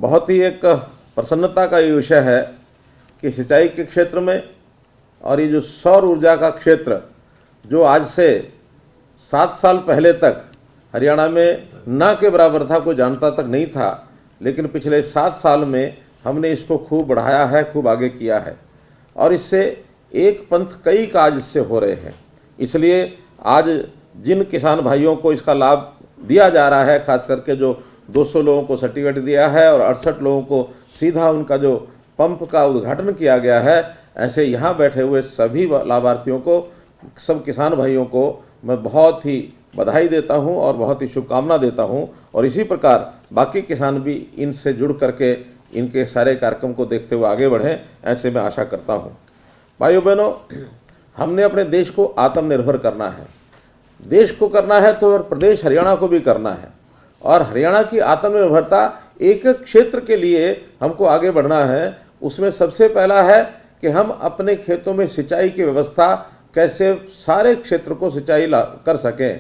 बहुत ही एक प्रसन्नता का ये विषय है कि सिंचाई के क्षेत्र में और ये जो सौर ऊर्जा का क्षेत्र जो आज से 7 साल पहले तक हरियाणा में ना के बराबर था, कोई जानता तक नहीं था, लेकिन पिछले 7 साल में हमने इसको खूब बढ़ाया है, खूब आगे किया है और इससे एक पंथ कई काज इससे हो रहे हैं। इसलिए आज जिन किसान भाइयों को इसका लाभ दिया जा रहा है, खास करके जो 200 लोगों को सर्टिफिकेट दिया है और 68 लोगों को सीधा उनका जो पंप का उद्घाटन किया गया है, ऐसे यहाँ बैठे हुए सभी लाभार्थियों को, सब किसान भाइयों को मैं बहुत ही बधाई देता हूँ और बहुत ही शुभकामना देता हूँ। और इसी प्रकार बाकी किसान भी इनसे जुड़ करके इनके सारे कार्यक्रम को देखते हुए आगे बढ़ें, ऐसे मैं आशा करता हूँ। भाइयों बहनों, हमने अपने देश को आत्मनिर्भर करना है। देश को करना है तो प्रदेश हरियाणा को भी करना है और हरियाणा की आत्मनिर्भरता एक एक क्षेत्र के लिए हमको आगे बढ़ना है। उसमें सबसे पहला है कि हम अपने खेतों में सिंचाई की व्यवस्था कैसे सारे क्षेत्र को सिंचाई कर सकें।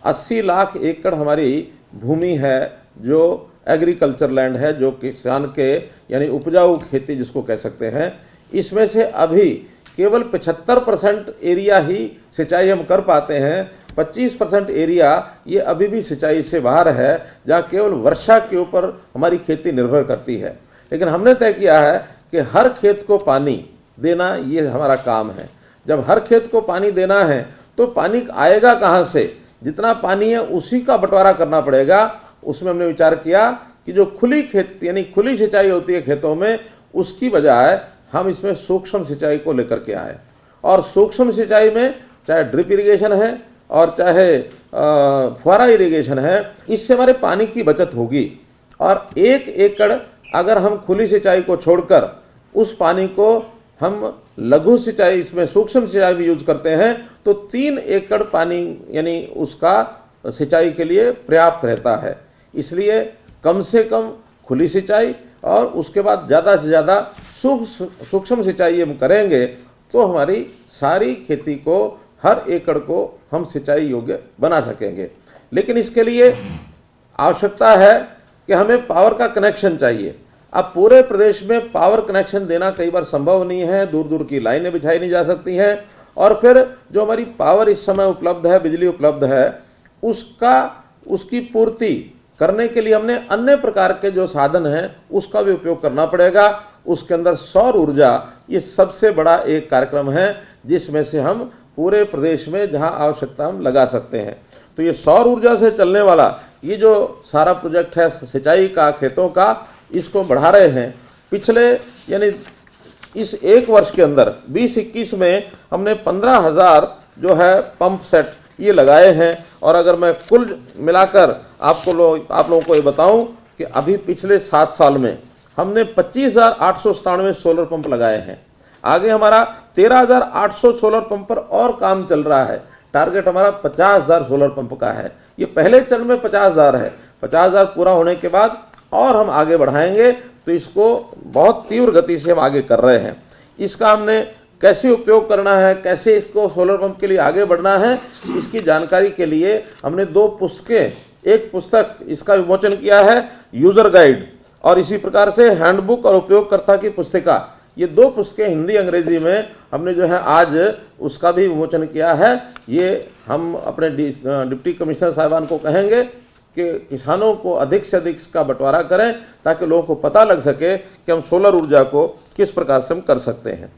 80 लाख एकड़ हमारी भूमि है जो एग्रीकल्चर लैंड है, जो किसान के यानी उपजाऊ खेती जिसको कह सकते हैं। इसमें से अभी केवल 75% एरिया ही सिंचाई हम कर पाते हैं। 25% एरिया ये अभी भी सिंचाई से बाहर है, जहाँ केवल वर्षा के ऊपर हमारी खेती निर्भर करती है। लेकिन हमने तय किया है कि हर खेत को पानी देना ये हमारा काम है। जब हर खेत को पानी देना है तो पानी आएगा कहाँ से? जितना पानी है उसी का बंटवारा करना पड़ेगा। उसमें हमने विचार किया कि जो खुली खेत यानी खुली सिंचाई होती है खेतों में, उसकी बजाय हम इसमें सूक्ष्म सिंचाई को लेकर के आए। और सूक्ष्म सिंचाई में चाहे ड्रिप इरिगेशन है और चाहे फुहारा इरिगेशन है, इससे हमारे पानी की बचत होगी। और 1 एकड़ अगर हम खुली सिंचाई को छोड़कर उस पानी को हम लघु सिंचाई, इसमें सूक्ष्म सिंचाई भी यूज करते हैं, तो 3 एकड़ पानी यानी उसका सिंचाई के लिए पर्याप्त रहता है। इसलिए कम से कम खुली सिंचाई और उसके बाद ज़्यादा से ज़्यादा सूक्ष्म सिंचाई हम करेंगे तो हमारी सारी खेती को, हर एकड़ को हम सिंचाई योग्य बना सकेंगे। लेकिन इसके लिए आवश्यकता है कि हमें पावर का कनेक्शन चाहिए। अब पूरे प्रदेश में पावर कनेक्शन देना कई बार संभव नहीं है, दूर दूर की लाइनें बिछाई नहीं जा सकती हैं। और फिर जो हमारी पावर इस समय उपलब्ध है, बिजली उपलब्ध है, उसकी पूर्ति करने के लिए हमने अन्य प्रकार के जो साधन हैं उसका भी उपयोग करना पड़ेगा। उसके अंदर सौर ऊर्जा ये सबसे बड़ा एक कार्यक्रम है जिसमें से हम पूरे प्रदेश में जहां आवश्यकता हम लगा सकते हैं। तो ये सौर ऊर्जा से चलने वाला ये जो सारा प्रोजेक्ट है सिंचाई का, खेतों का, इसको बढ़ा रहे हैं। पिछले यानी इस 1 वर्ष के अंदर 2021 में हमने 15,000 जो है पंप सेट ये लगाए हैं। और अगर मैं कुल मिलाकर आप लोगों को ये बताऊं कि अभी पिछले 7 साल में हमने 25,897 सोलर पंप लगाए हैं। आगे हमारा 13,800 सोलर पंप पर और काम चल रहा है। टारगेट हमारा 50,000 सोलर पंप का है। ये पहले चरण में 50,000 है। 50,000 पूरा होने के बाद और हम आगे बढ़ाएंगे, तो इसको बहुत तीव्र गति से हम आगे कर रहे हैं। इसका हमने कैसे उपयोग करना है, कैसे इसको सोलर पंप के लिए आगे बढ़ना है, इसकी जानकारी के लिए हमने 2 पुस्तकें, एक पुस्तक इसका विमोचन किया है यूज़र गाइड, और इसी प्रकार से हैंडबुक और उपयोगकर्ता की पुस्तिका। ये 2 पुस्तकें हिंदी अंग्रेजी में हमने जो है आज उसका भी विमोचन किया है। ये हम अपने डिप्टी कमिश्नर साहिबान को कहेंगे कि किसानों को अधिक से अधिक इसका बंटवारा करें ताकि लोगों को पता लग सके कि हम सोलर ऊर्जा को किस प्रकार से हम कर सकते हैं।